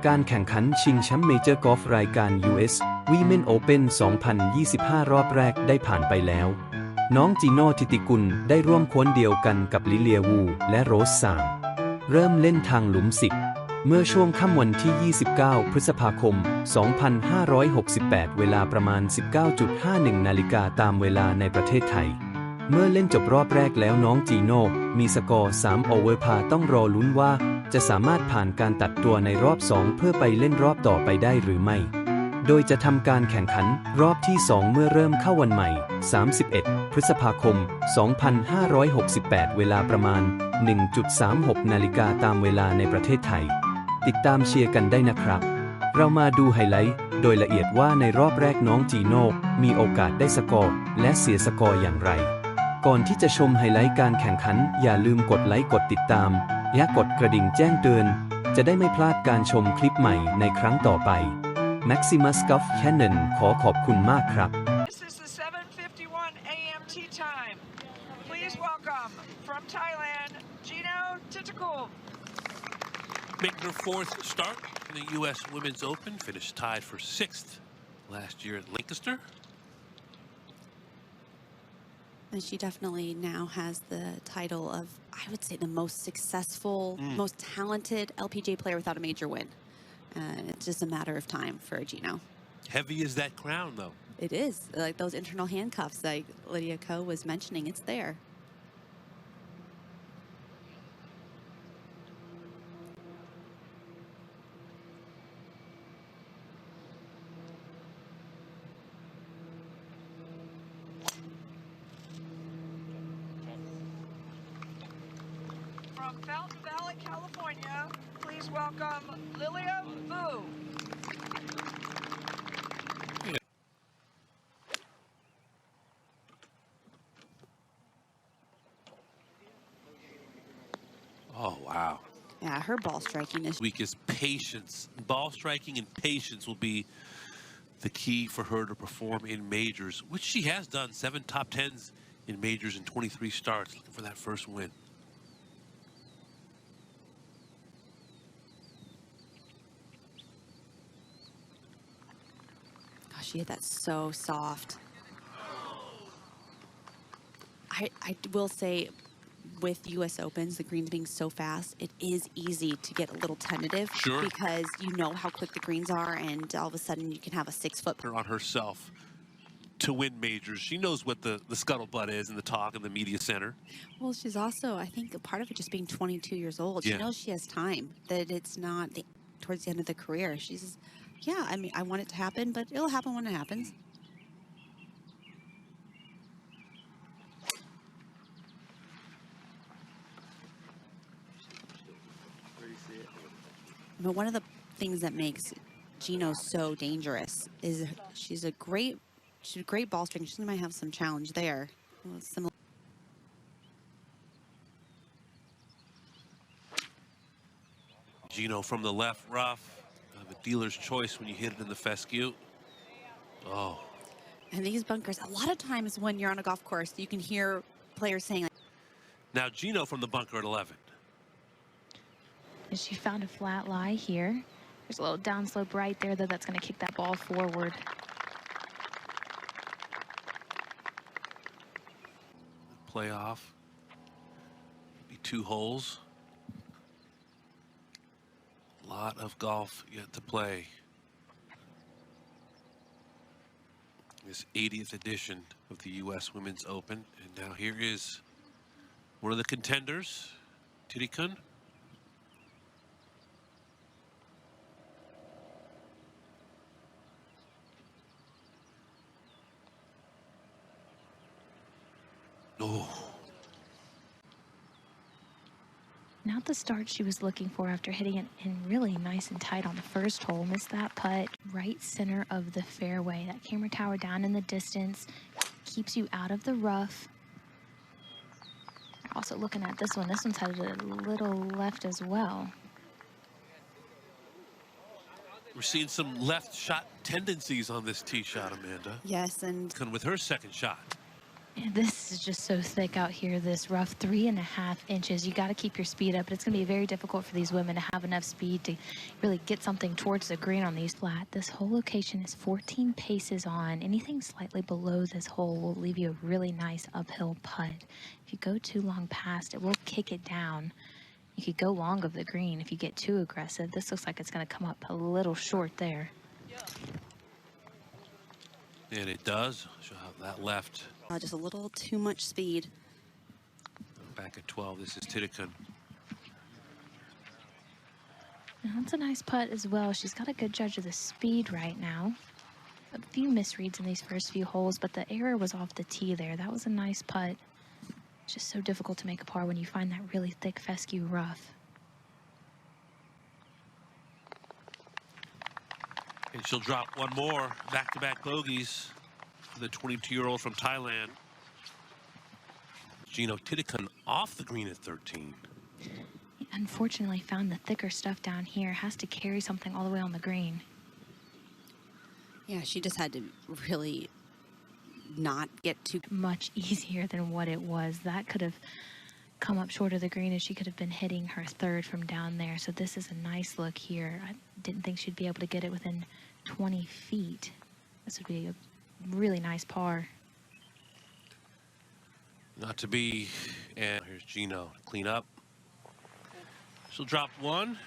การแข่งขันชิงแชมป์เมเจอร์กอล์ฟรายการ US Women Open 2025 รอบแรกได้ผ่านไปแล้วน้องจีโน่ทิติกุลได้ร่วมโค้ชเดียวกันกับลิเลียวูและโรสซางเริ่มเล่นทางหลุม10เมื่อช่วงค่ำวันที่ 29 พฤษภาคม 2568 เวลาประมาณ 19.51 นาฬิกาตามเวลาในประเทศไทยเมื่อเล่นจบรอบแรกแล้วน้องจีโน่มีสกอร์3โอเวอร์พาร์ต้องรอลุ้นว่าจะสามารถผ่านการตัดตัวในรอบ2เพื่อไปเล่นรอบต่อไปได้หรือไม่โดยจะทำการแข่งขันรอบที่2เมื่อเริ่มเข้าวันใหม่31 พฤษภาคม 2568 เวลาประมาณ 1.36 นาฬิกาตามเวลาในประเทศไทยติดตามเชียร์กันได้นะครับเรามาดูไฮไลท์โดยละเอียดว่าในรอบแรกน้องจีโน่มีโอกาสได้สกอร์และเสียสกอร์อย่างไรก่อนที่จะชมไฮไลท์การแข่งขันอย่าลืมกดไลค์กดติดตามและกดกระดิ่งแจ้งเตือนจะได้ไม่พลาดการชมคลิปใหม่ในครั้งต่อไป Maximus Golf Channel ขอขอบคุณมากครับ This is the 7:51 a.m. tee time. Please welcome from Thailand, Jeeno Thitikul. Making her fourth start in the U.S. Women's Open, finished tied for sixth last year at Lancaster. And she definitely now has the title of, I would say, the most successful, most talented LPGA player without a major win. It's just a matter of time for Jeeno. Heavy is that crown, though. It is. Like those internal handcuffs like Lydia Ko was mentioning, it's there. From Fountain Valley, California, please welcome Lilia Vu. Oh, wow. Yeah, her ball striking is Week is patience. Ball striking and patience will be the key for her to perform in majors, which she has done. 7 top 10s in majors in 23 starts, looking for that first win. gosh, she hit that so soft. I will say, with U.S. Opens, the greens being so fast, it is easy to get a little tentative. Sure. Because you know how quick the greens are, and all of a sudden you can have a 6-foot. On herself to win majors. She knows what the scuttlebutt is in the talk in the media center. Well, she's also, I think, a part of it just being 22 years old. Yeah. She knows she has time, that it's not towards the end of the career. She's, yeah, I mean, I want it to happen, but it'll happen when it happens. But one of the things that makes Jeeno so dangerous is she's a great ball striker. She might have some challenge there. Similar. Jeeno from the left rough, the dealer's choice when you hit it in the fescue. Oh. And these bunkers, a lot of times when you're on a golf course, you can hear players saying, like, now Jeeno from the bunker at 11. And she found a flat lie here. There's a little downslope right there, though, that's going to kick that ball forward. Playoff. Be 2 holes. A lot of golf yet to play. This 80th edition of the U.S. Women's Open. And now here is one of the contenders, Thitikul. Oh. Not the start she was looking for after hitting it in really nice and tight on the first hole. Missed that putt right center of the fairway. That camera tower down in the distance keeps you out of the rough. Also looking at this one. This one's headed a little left as well. We're seeing some left shot tendencies on this tee shot, Amanda. yes, and With her second shot. And this is just so thick out here, this rough 3.5 inches. You got to keep your speed up, but it's going to be very difficult for these women to have enough speed to really get something towards the green on these flat. This whole location is 14 paces on. Anything slightly below this hole will leave you a really nice uphill putt. If you go too long past, it will kick it down. You could go long of the green if you get too aggressive. This looks like it's going to come up a little short there. And it does. She'll have that left. Just a little too much speed. Back at 12, this is Thitikul. Now, that's a nice putt as well. She's got a good judge of the speed right now. A few misreads in these first few holes, but the error was off the tee there. That was a nice putt. It's just so difficult to make a par when you find that really thick fescue rough. And she'll drop one more back-to-back bogeys for the 22-year-old from Thailand. Jeeno Thitikul off the green at 13. He unfortunately found the thicker stuff down here. Has to carry something all the way on the green. Yeah, she just had to really not get too much easier than what it was. That could have come up short of the green, and she could have been hitting her third from down there. So this is a nice look here. I didn't think she'd be able to get it within 20 feet. This would be a really nice par. Not to be. And here's Jeeno. Clean up. She'll drop one.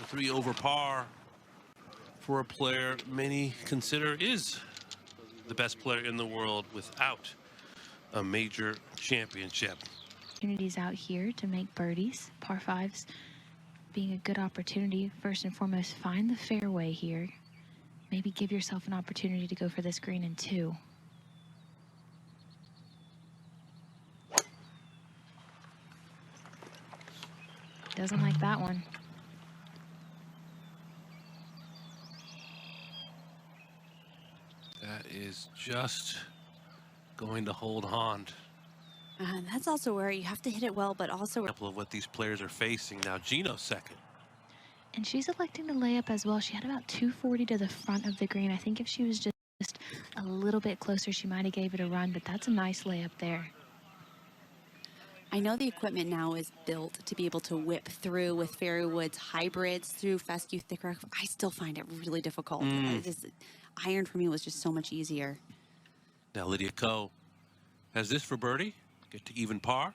A 3 over par for a player many consider is the best player in the world without a major championship. Opportunities out here to make birdies, par fives being a good opportunity. First and foremost, find the fairway here. Maybe give yourself an opportunity to go for this green in 2. Doesn't like that one. That is just going to hold on. that's also where you have to hit it well, but also Example of what these players are facing now. Jeeno second. And she's electing to lay up as well. She had about 240 to the front of the green. I think if she was just a little bit closer, she might have gave it a run, but that's a nice layup there. I know the equipment now is built to be able to whip through with fairway woods hybrids through fescue thick rock. I still find it really difficult. Iron for me was just so much easier. Now Lydia Ko has this for birdie. Get to even par.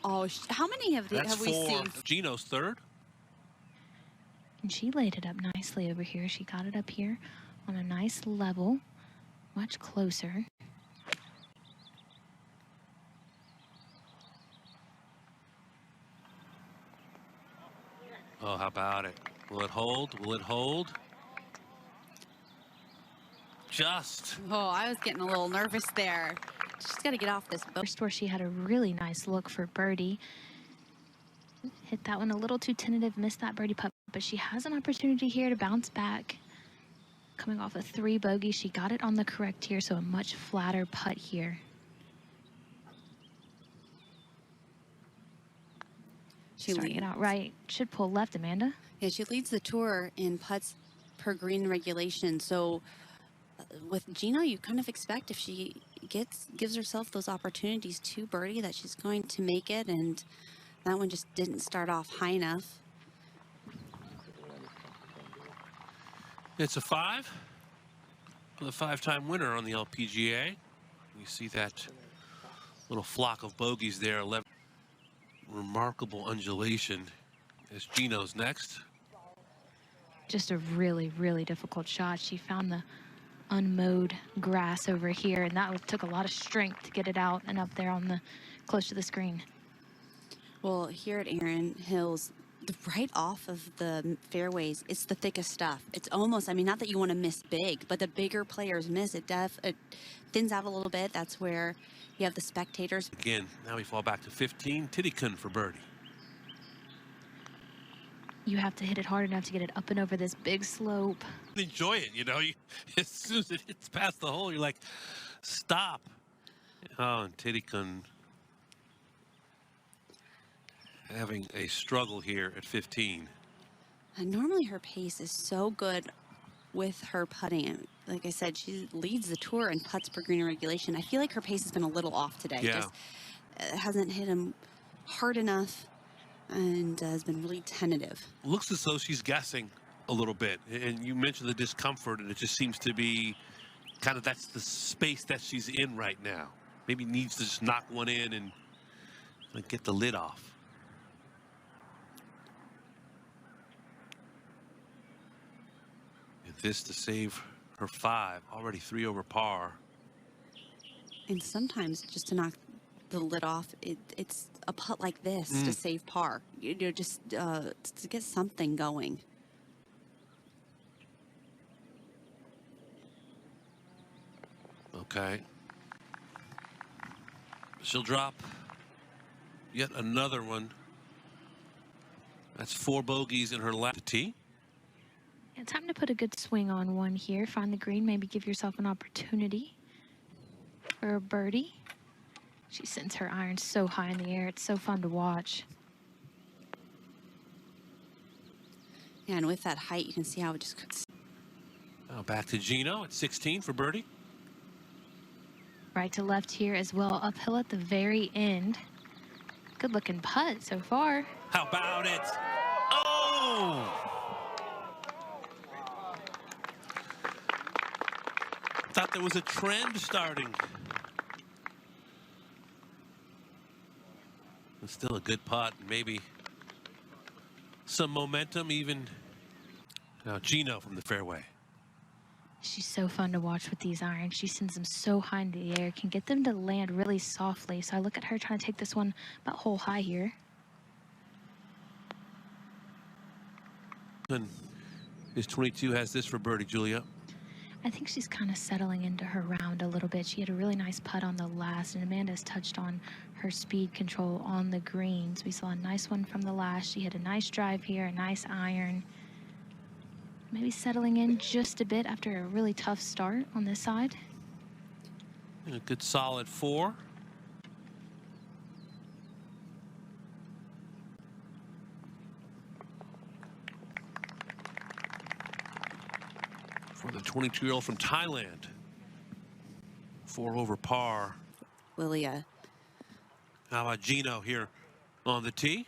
Oh, how many have we seen? Jeeno's third. And she laid it up nicely over here. She got it up here on a nice level, much closer. Oh, how about it? Will it hold? Will it hold? Just. Oh, I was getting a little nervous there. She's got to get off this boat. First where she had a really nice look for birdie. Hit that one a little too tentative, missed that birdie putt, but she has an opportunity here to bounce back. Coming off a 3 bogey, she got it on the correct tier, so a much flatter putt here. Starting it out right. Should pull left, Amanda. Yeah, she leads the tour in putts per green regulation. So with Jeeno, you kind of expect if she gives herself those opportunities to birdie that she's going to make it, and that one just didn't start off high enough. It's a 5 for the 5-time winner on the LPGA. You see that little flock of bogeys there. 11. Remarkable undulation as Jeeno's next. Just a really, really difficult shot. She found the unmowed grass over here, and that took a lot of strength to get it out and up there on the close to the screen. Well, here at Erin Hills, right off of the fairways, it's the thickest stuff. It's almost, I mean, not that you want to miss big, but the bigger players miss it. It thins out a little bit. That's where you have the spectators. Again, now we fall back to 15. Thitikul for birdie. You have to hit it hard enough to get it up and over this big slope. Enjoy it, you know. As soon as it hits past the hole, you're like, stop. Oh, and Thitikul having a struggle here at 15. And normally her pace is so good with her putting. Like I said, she leads the tour in putts per green regulation. I feel like her pace has been a little off today. Yeah. Just hasn't hit him hard enough and has been really tentative. Looks as though she's guessing a little bit. And you mentioned the discomfort, and it just seems to be kind of that's the space that she's in right now. Maybe needs to just knock one in and get the lid off. And this to save her 5, already 3 over par. And sometimes just to knock the lid off, it's a putt like this to save par. You know, just to get something going. Okay. She'll drop yet another one. That's 4 bogeys in her last tee. Yeah, time to put a good swing on one here. Find the green, maybe give yourself an opportunity for a birdie. She sends her iron so high in the air. It's so fun to watch. Yeah, and with that height, you can see how it just... Now back to Jeeno at 16 for birdie. Right to left here as well. Uphill at the very end. Good looking putt so far. How about it? Oh! Thought there was a trend starting. It's still a good putt. Maybe some momentum even. Now Jeeno from the fairway. She's so fun to watch with these irons. She sends them so high in the air, can get them to land really softly. So I look at her trying to take this one about hole high here. And his 22 has this for birdie, Julia. I think she's kind of settling into her round a little bit. She had a really nice putt on the last, and Amanda's touched on her speed control on the greens. We saw a nice one from the last. She had a nice drive here, a nice iron. Maybe settling in just a bit after a really tough start on this side. And a good solid 4. For the 22-year-old from Thailand. 4 over par. Lilia. How about Jeeno here on the tee?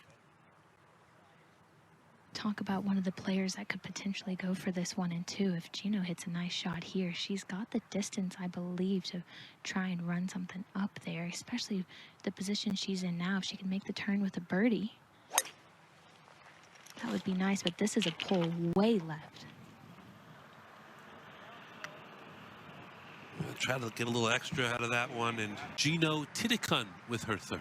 Talk about one of the players that could potentially go for this 1 and 2. If Jeeno hits a nice shot here, she's got the distance, I believe, to try and run something up there, especially the position she's in now. If she can make the turn with a birdie, that would be nice, but this is a pull way left. We'll try to get a little extra out of that one, and Jeeno Thitikul with her 3rd.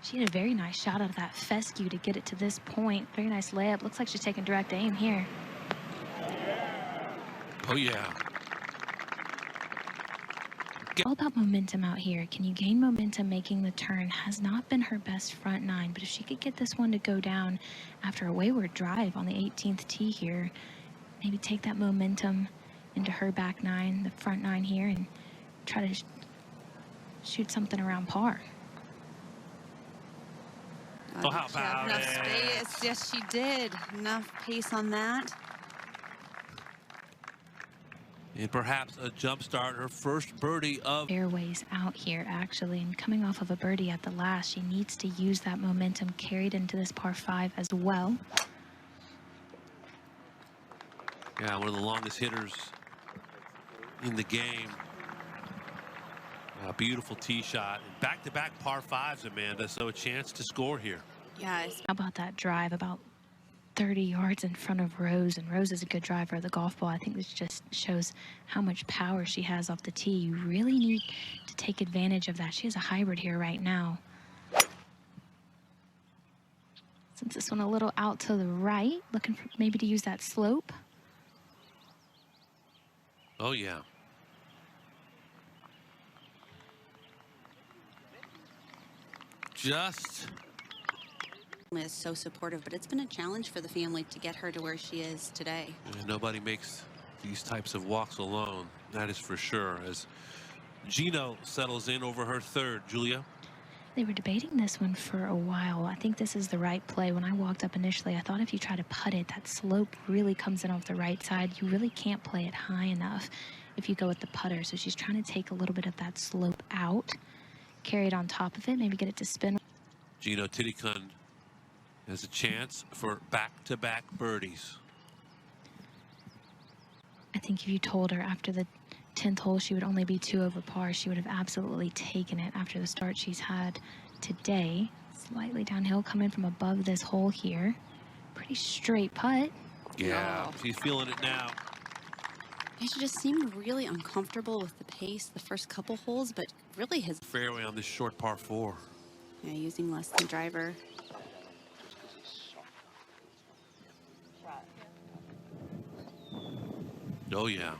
She had a very nice shot out of that fescue to get it to this point. Very nice layup. Looks like she's taking direct aim here. Oh, yeah. All about momentum out here. Can you gain momentum making the turn? Has not been her best front 9, but if she could get this one to go down after a wayward drive on the 18th tee here, maybe take that momentum into her back 9, the front 9 here, and try to shoot something around par. Oh, how about enough it? space. Yes, she did. Enough pace on that. And perhaps a jump start, her first birdie of... Fairways out here, actually, and coming off of a birdie at the last, she needs to use that momentum carried into this par 5 as well. Yeah, one of the longest hitters in the game. A beautiful tee shot. Back-to-back par 5s, Amanda, so a chance to score here. Yeah. How about that drive about 30 yards in front of Rose, and Rose is a good driver of the golf ball. I think this just shows how much power she has off the tee. You really need to take advantage of that. She has a hybrid here right now. Since this one a little out to the right, looking for maybe to use that slope. Oh, yeah. Just is so supportive, but it's been a challenge for the family to get her to where she is today. nobody makes these types of walks alone. That is for sure. As Jeeno settles in over her 3rd, Julia. They were debating this one for a while. I think this is the right play. When I walked up initially, I thought if you try to putt it, that slope really comes in off the right side. You really can't play it high enough if you go with the putter. So she's trying to take a little bit of that slope out, carry it on top of it, maybe get it to spin. Jeeno Thitikul has a chance for back-to-back birdies. I think if you told her after the 10th hole she would only be 2 over par, she would have absolutely taken it after the start she's had today. Slightly downhill, coming from above this hole here. Pretty straight putt. Yeah, she's feeling it now. She just seemed really uncomfortable with the pace the first couple holes, but really has Fairway on this short par 4. yeah, using less than driver. Oh, yeah.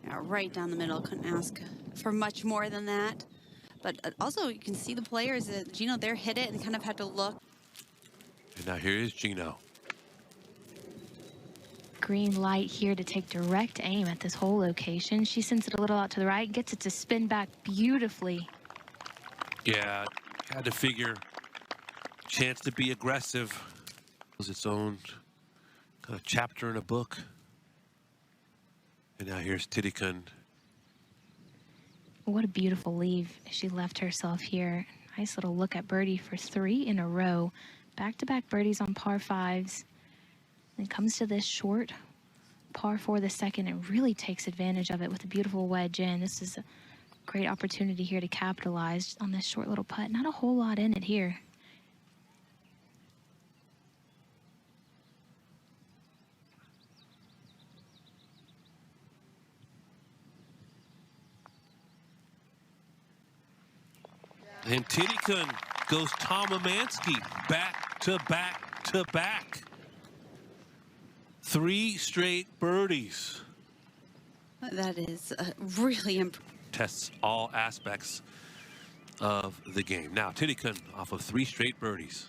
Yeah, right down the middle. Couldn't ask for much more than that. But also, you can see the players, Jeeno there hit it and kind of had to look. And now here is Jeeno. Green light here to take direct aim at this whole location. She sends it a little out to the right, gets it to spin back beautifully. Yeah, had to figure. Chance to be aggressive. It was its own kind of chapter in a book. And now here's Thitikul. What a beautiful leave. She left herself here. Nice little look at birdie for 3 in a row. Back-to-back birdies on par 5s. Then comes to this short par 4 the second and really takes advantage of it with a beautiful wedge in. This is a great opportunity here to capitalize on this short little putt. Not a whole lot in it here. And Thitikul goes Tom Amansky back to back to back. 3 straight birdies. That is really impressive. Tests all aspects of the game. Now Thitikul off of 3 straight birdies.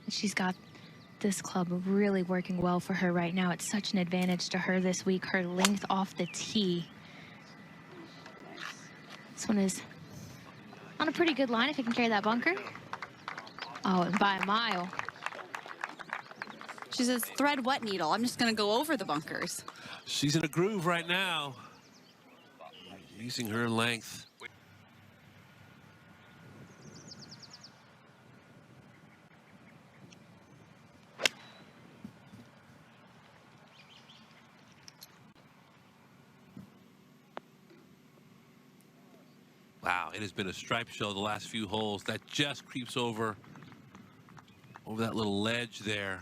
She's got this club really working well for her right now. It's such an advantage to her this week. Her length off the tee. This one is on a pretty good line if it can carry that bunker. Oh, and by a mile. She says, thread wet needle. I'm just going to go over the bunkers. She's in a groove right now. Using her length. Wow, it has been a stripe show the last few holes. That just creeps over that little ledge there.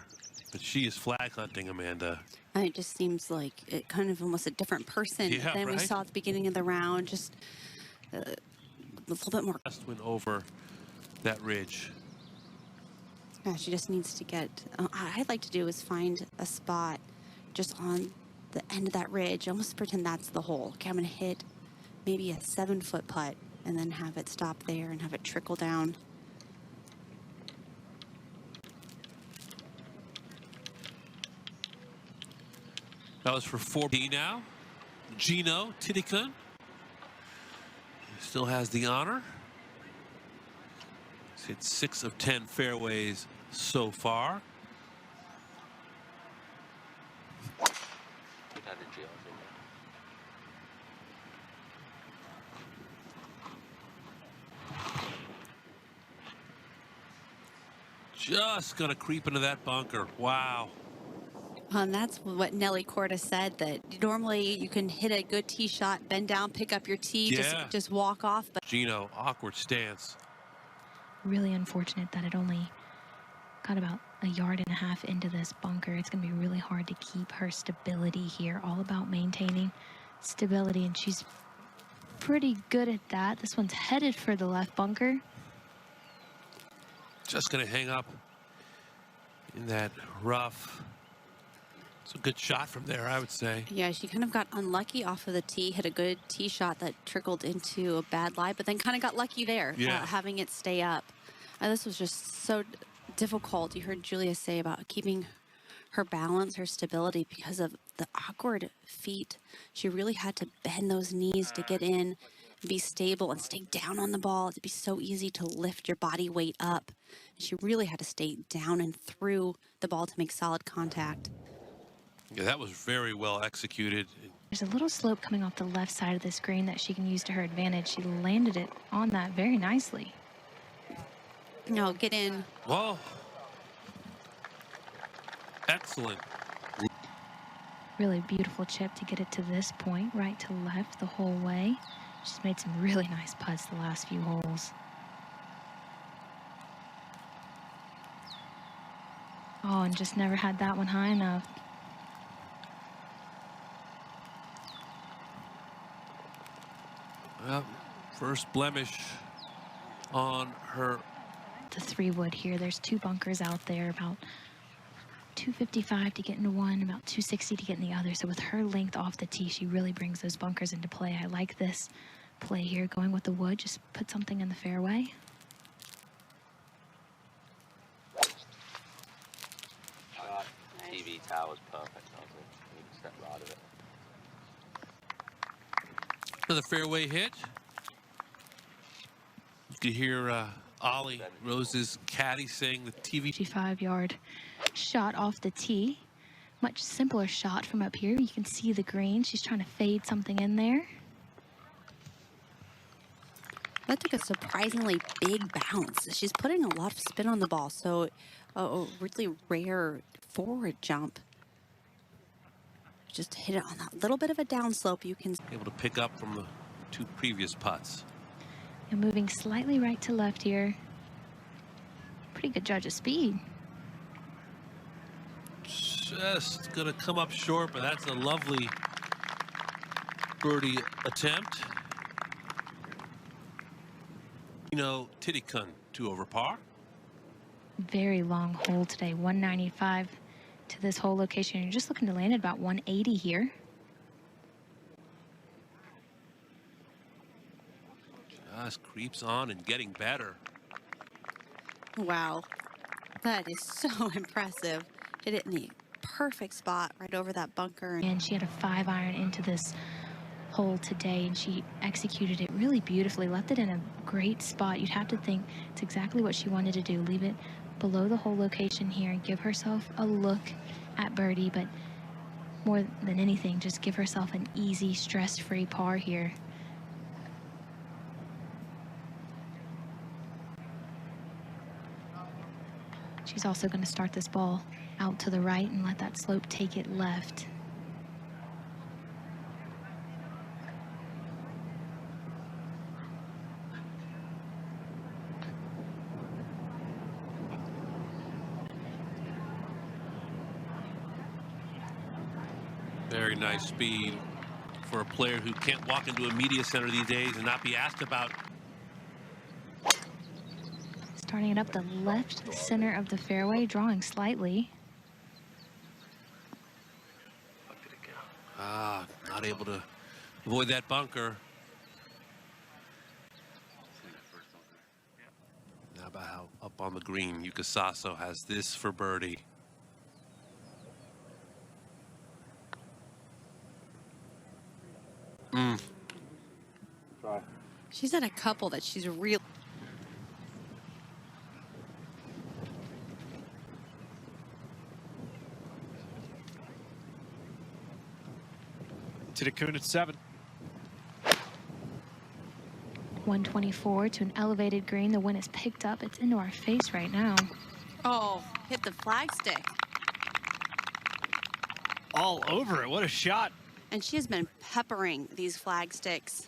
But she is flag hunting, Amanda. It just seems like it kind of almost a different person than we saw at the beginning of the round. Just a little bit more. Just went over that ridge. Yeah, she just needs to get, I'd like to do is find a spot just on the end of that ridge. Almost pretend that's the hole. Okay, I'm going to hit maybe a 7-foot putt and then have it stop there and have it trickle down. That was for 4B now. Jeeno Thitikul still has the honor. He's hit 6 of 10 fairways so far. Just gonna creep into that bunker. Wow. And that's what Nelly Corda said, that normally you can hit a good tee shot, bend down, pick up your tee, just walk off. But Jeeno, awkward stance. Really unfortunate that it only got about 1.5 yards into this bunker. It's going to be really hard to keep her stability here. All about maintaining stability, and she's pretty good at that. This one's headed for the left bunker. Just gonna hang up in that rough. It's a good shot from there, I would say. yeah, she kind of got unlucky off of the tee, hit a good tee shot that trickled into a bad lie, but then kind of got lucky there, having it stay up. This was just so difficult. You heard Julia say about keeping her balance, her stability, because of the awkward feet. She really had to bend those knees to get in be stable and stay down on the ball. It'd be so easy to lift your body weight up. And she really had to stay down and through the ball to make solid contact. Yeah, that was very well executed. There's a little slope coming off the left side of this green that she can use to her advantage. She landed it on that very nicely. No, get in. Whoa. Excellent. Really beautiful chip to get it to this point, right to left the whole way. She's made some really nice putts the last few holes. Oh, and just never had that one high enough. Well, first blemish on her. The 3-wood here, there's 2 bunkers out there, about 255 to get into one, about 260 to get in the other. So with her length off the tee, she really brings those bunkers into play. I like this play here, going with the wood. Just put something in the fairway. TV tower's perfect. You can step right of it. Another fairway hit. You can hear Ollie Rose's caddy saying the TV. 55-yard shot off the tee. Much simpler shot from up here. You can see the green. She's trying to fade something in there. That took a surprisingly big bounce. She's putting a lot of spin on the ball, so a really rare forward jump. Just hit it on that little bit of a downslope. You can Able to pick up from the 2 previous putts. And moving slightly right to left here. Pretty good judge of speed. Just gonna come up short, but that's a lovely birdie attempt. Jeeno Thitikul 2 over par. Very long hole today, 195 to this whole location. You're just looking to land at about 180 here. Just creeps on and getting better. Wow, that is so impressive. Hit it in the perfect spot right over that bunker. And she had a 5-iron into this hole today, and she executed it really beautifully, left it in a great spot. You'd have to think it's exactly what she wanted to do, leave it below the hole location here and give herself a look at birdie, but more than anything, just give herself an easy, stress-free par here. She's also going to start this ball out to the right and let that slope take it left. Very nice speed for a player who can't walk into a media center these days and not be asked about. Starting it up the left center of the fairway, drawing slightly. Not able to avoid that bunker. How about how up on the green, Yuka Saso has this for birdie. She's had a couple that she's real. Thitikul at 7. 124 to an elevated green. The wind is picked up. It's into our face right now. Oh, hit the flagstick. All over it. What a shot. And she has been peppering these flagsticks.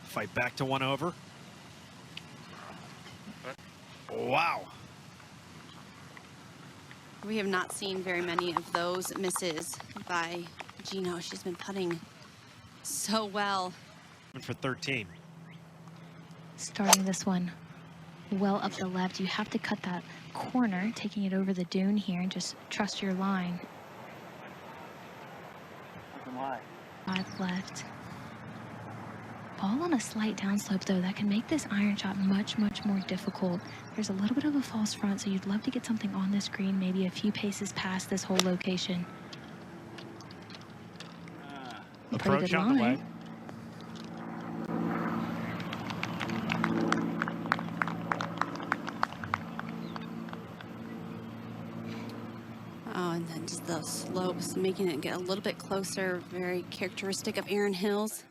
Fight back to 1 over. Wow. We have not seen very many of those misses by Jeeno. She's been putting so well. For 13. Starting this one well up the left. You have to cut that corner, taking it over the dune here, and just trust your line. 5 left. Ball on a slight downslope, though, that can make this iron shot much, much more difficult. There's a little bit of a false front, so you'd love to get something on this green, maybe a few paces past this whole location. Approach on the way. Oh, and then just those slopes, making it get a little bit closer, very characteristic of Erin Hills.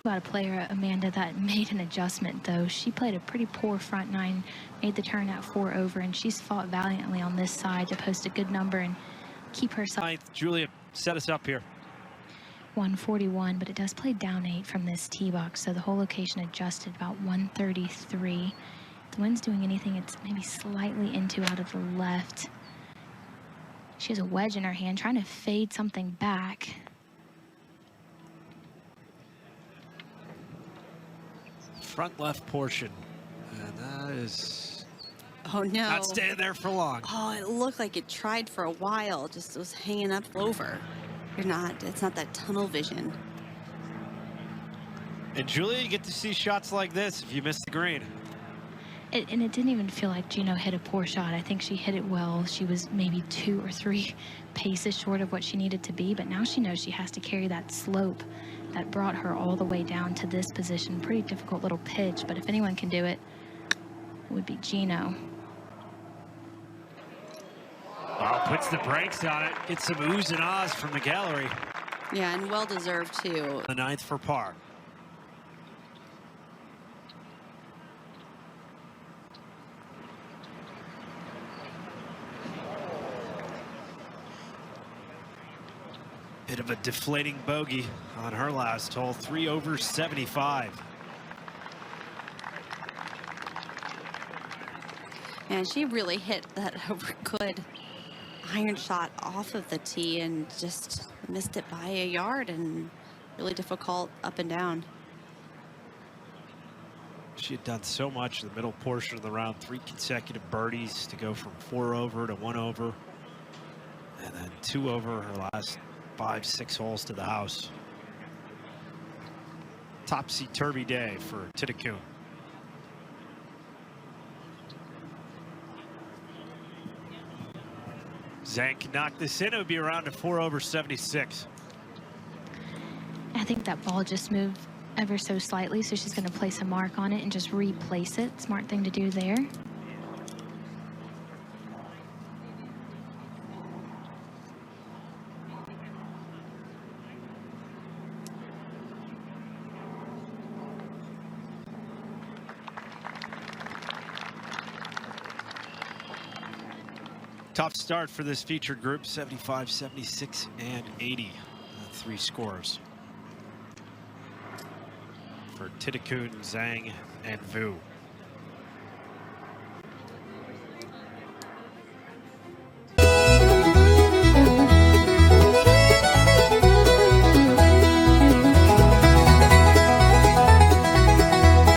Got a player, Amanda, that made an adjustment, though. She played a pretty poor front nine, made the turn at 4 over, and she's fought valiantly on this side to post a good number and keep herself. Ninth, Julia, set us up here. 141, but it does play down 8 from this tee box, so the whole location adjusted about 133. If the wind's doing anything, it's maybe slightly into out of the left. She has a wedge in her hand, trying to fade something back. Front left portion, and that is Oh, no. not staying there for long. Oh, it looked like it tried for a while, just was hanging up over. It's not that tunnel vision. And Julia, you get to see shots like this if you miss the green. And it didn't even feel like Jeeno hit a poor shot. I think she hit it well. She was maybe 2 or 3 paces short of what she needed to be, but now she knows she has to carry that slope that brought her all the way down to this position. Pretty difficult little pitch, but if anyone can do it, it would be Jeeno. Oh, puts the brakes on it. Gets some oohs and ahs from the gallery. Yeah, and well-deserved, too. The 9th for par. Bit of a deflating bogey on her last hole, 3 over 75. And she really hit that good iron shot off of the tee and just missed it by a yard, and really difficult up and down. She had done so much in the middle portion of the round, 3 consecutive birdies to go from 4 over to 1 over, and then 2 over her last 5-6 holes to the house. Topsy-turvy day for Thitikul. Zhang can knock this in. It would be around a 4 over 76. I think that ball just moved ever so slightly, so she's going to place a mark on it and just replace it. Smart thing to do there. Tough start for this featured group, 75, 76, and 80. 3 scores for Thitikul, Zhang, and Vu.